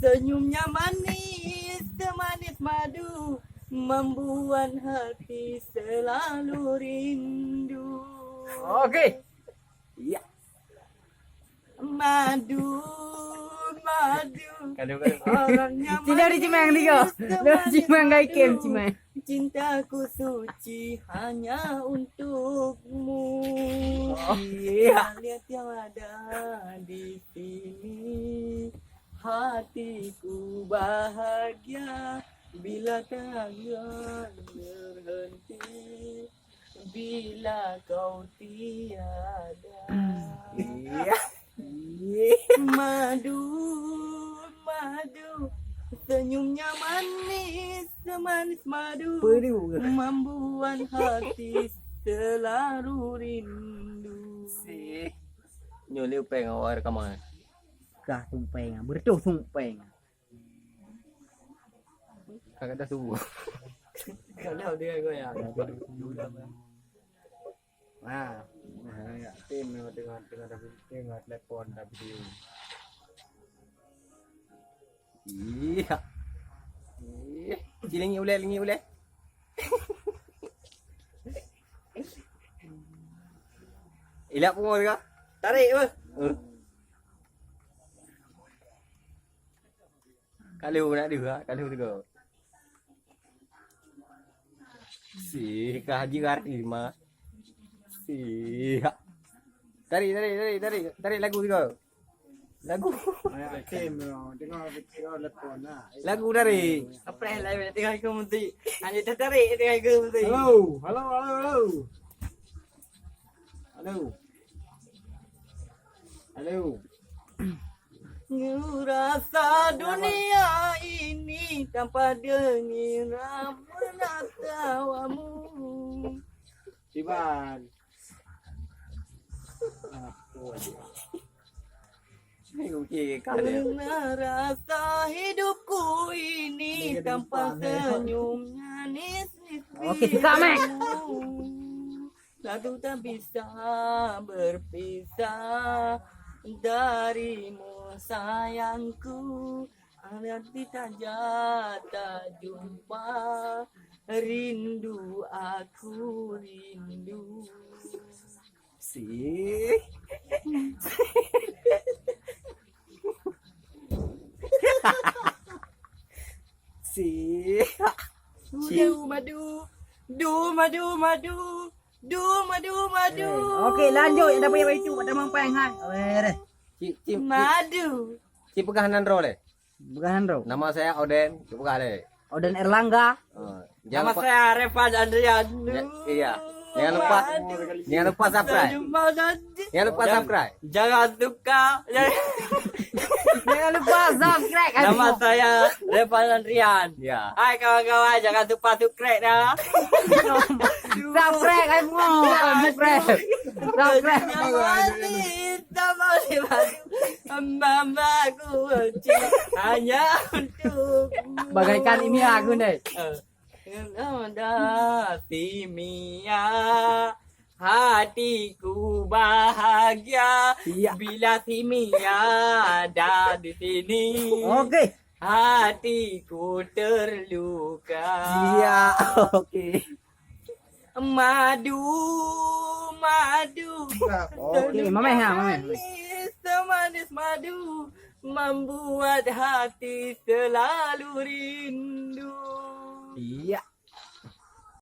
Senyumnya manis, semanis madu, membuat hati selalu rindu. Okey. Ya. Madu. Kalau Orangnya Cina di cimang ni kau. Dah cimang gai kem cimang. Cintaku suci hanya untukmu. Iya. Lihat yang ada di sini. Hatiku bahagia bila tangan berhenti. Bila kau tiada. Iya. Madu, senyumnya manis, semanis madu, membuat hati selalu rindu. Si. Nyo liu peng awak rekaman. Kah tumpeng, bertuh tumpeng. Kagak ada subuh. Kalau dia kau ya. Nah, ya tim dengan telepon dan video. Iya. Cilingi uleh. Ilak pun kau. Tarik apa? Kalau nak dia, kalau dia. Si kaji kari mah. Siap. Tarik lagu kau. Lagu. Lagu dari. Apa yang lain tengah kau mesti. Hanya tertarik tengah kau mesti. Halo. Rasa dunia ini tanpa dengiran menatawamu. Siban. Okey, Karena rasa hidupku ini tanpa senyumnya nis-nis. Okey, sikap, Mek. Lalu tak bisa berpisah darimu sayangku. Nanti saja tak jumpa, rindu aku rindu. Si. Si. Madu. Okey, lanjut yang dah punya itu pada mampang hai. Weh. Madu. Cik pegahanan roh le. Bukan ro. Nama saya Oden, cik pegah le. Oden Erlangga. Nama saya Revan Andrian. Iya. Jangan lupa subscribe. Jangan lupa subscribe. Jangan suka. Jangan lupa subscribe. Nama saya Revan Andrian. Ya. Hai kawan-kawan, jangan lupa subscribe dah. Subscribe ai semua. Subscribe. Subscribe. Sama mamaku hanya untuk Bagaikan ini aku deh. Ada Timia, hatiku bahagia bila Timia ada di sini. Okey. Hatiku terluka. Iya, okey. Madu. Okey, mamai ha, mamai. Semanis madu membuat hati selalu rindu. Iya.